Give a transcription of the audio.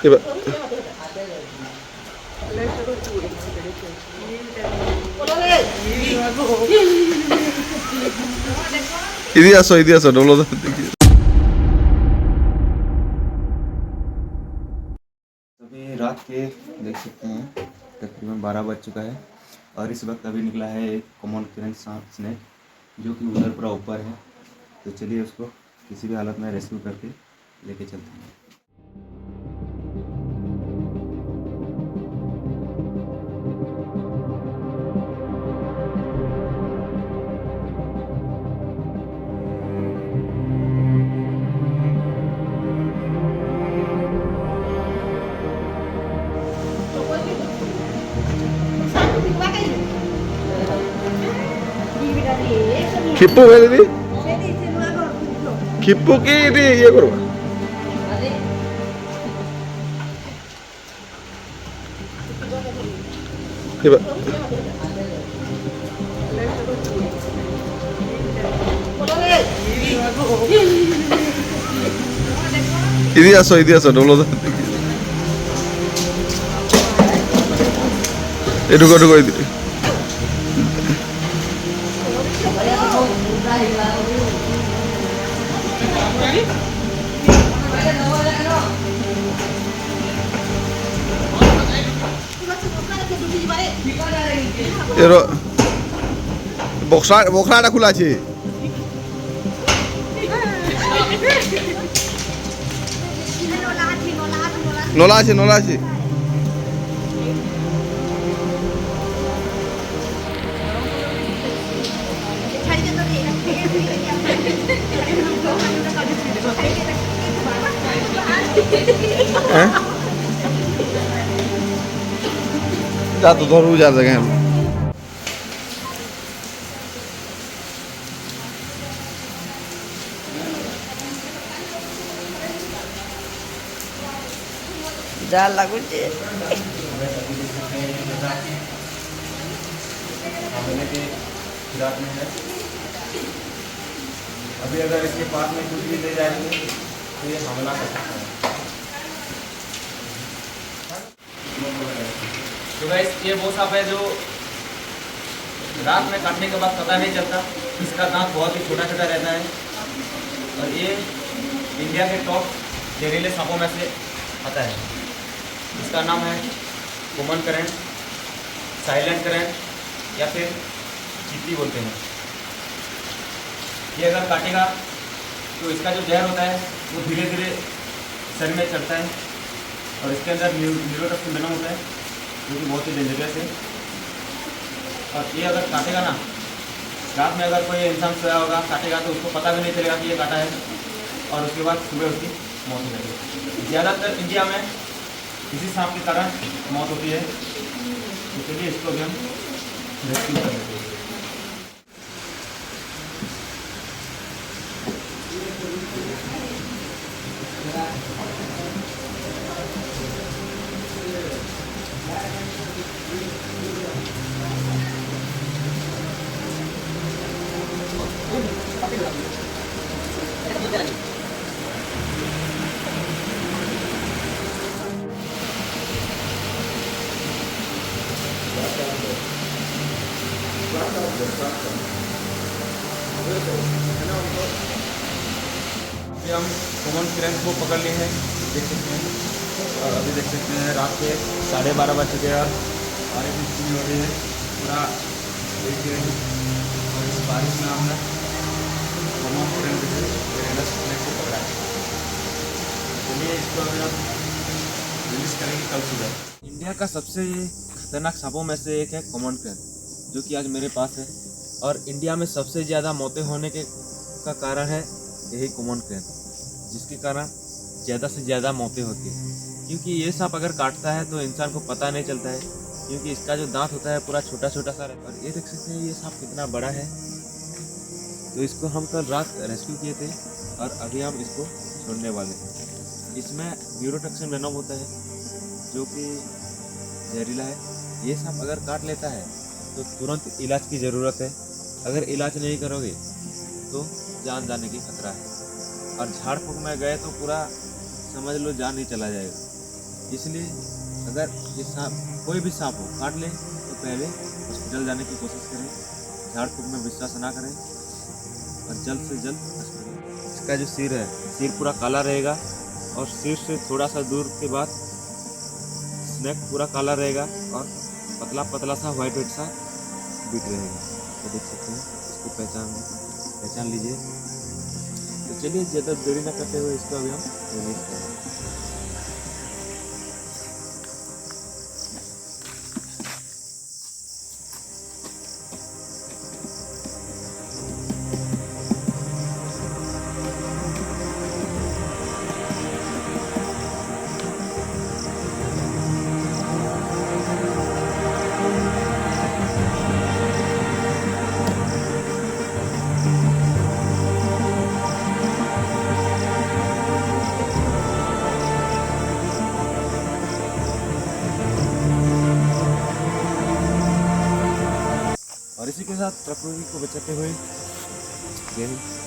ये बा- इधी आसो डोलो देखिए। अभी रात के देख सकते हैं तकरीबन 12 बज चुका है और इस वक्त अभी निकला है एक कॉमन करंट स्नेक जो कि उधर पूरा ऊपर है। तो चलिए उसको किसी भी हालत में रेस्क्यू करके लेके चलते हैं। खिप्पू है दीदी, खिप्पू की दीदी ये करो। ये बा- इधी आसो डोलो देखिए। ये ढुको इधर। এর বখরাটা খোলা আছে, নলা আছে নলা আছে। হ্যাঁ যা তো ধরু যা জায়গায় जा लगुचे हमले के फिराक में है। अभी अगर इसके पास में कुछ भी ले जाएंगे तो ये हमला कर सकता है। तो गाइस ये वो सांप है जो रात में काटने के बाद पता नहीं चलता। इसका दांत बहुत ही छोटा छोटा रहता है और ये इंडिया के टॉप जहरीले सांपों में से आता है। इसका नाम है कॉमन करंट, साइलेंट करंट या फिर चीती बोलते हैं। ये अगर काटेगा तो इसका जो जहर होता है वो धीरे धीरे शरीर में चढ़ता है और इसके अंदर न्यूरोटॉक्सिन बना होता है जो कि बहुत ही डेंजरस है। और ये अगर काटेगा ना, रात में अगर कोई इंसान सोया होगा काटेगा तो उसको पता भी नहीं चलेगा कि ये काटा है और उसके बाद सुबह उसकी मौत हो जाएगी। ज़्यादातर इंडिया में इसी सांप के कारण मौत होती है। तो चलिए इसको भी हम रेस्क्यू कर लेते हैं। अभी हम कॉमन करंट को पकड़ लिए हैं, देख सकते हैं। और अभी देख सकते हैं रात के 12:30 बज चुके हैं और बारिश भी शुरू हो रही है, पूरा देख रहे हैं। और इस बारिश में हमने कॉमन करंट से को पकड़ा है। चलिए इसको अभी हम रिलीज करेंगे कल सुबह। इंडिया का सबसे खतरनाक सांपों में से एक है कॉमन करंट, जो कि आज मेरे पास है। और इंडिया में सबसे ज़्यादा मौतें होने का कारण है यही कॉमन करंट, जिसके कारण ज़्यादा से ज़्यादा मौतें होती हैं। क्योंकि ये सांप अगर काटता है तो इंसान को पता नहीं चलता है, क्योंकि इसका जो दांत होता है पूरा छोटा छोटा सा रहता है। और ये देख सकते हैं ये सांप कितना बड़ा है। तो इसको हम कल रात रेस्क्यू किए थे और अभी हम इसको छोड़ने वाले हैं। इसमें न्यूरोटॉक्सिन वेनम होता है जो कि जहरीला है। ये सांप अगर काट लेता है तो तुरंत इलाज की ज़रूरत है। अगर इलाज नहीं करोगे तो जान जाने की खतरा है। और झाड़ फूक में गए तो पूरा समझ लो जान ही चला जाएगा। इसलिए अगर ये सांप कोई भी सांप हो काट ले तो पहले हॉस्पिटल जाने की कोशिश करें, झाड़ फूक में विश्वास ना करें और जल्द से जल्द हॉस्पिटल। इसका जो सिर है, सिर पूरा काला रहेगा और सिर से थोड़ा सा दूर के बाद स्नेक पूरा काला रहेगा और पतला पतला सा वाइट वाइट सा बीट रहेगा। तो देख सकते हैं, इसको पहचान लीजिए। तो चलिए ज़्यादा देरी ना करते हुए इसको अभी हम रिलीज करें। और इसी के साथ प्रकृति को बचाते हुए जय हिंद।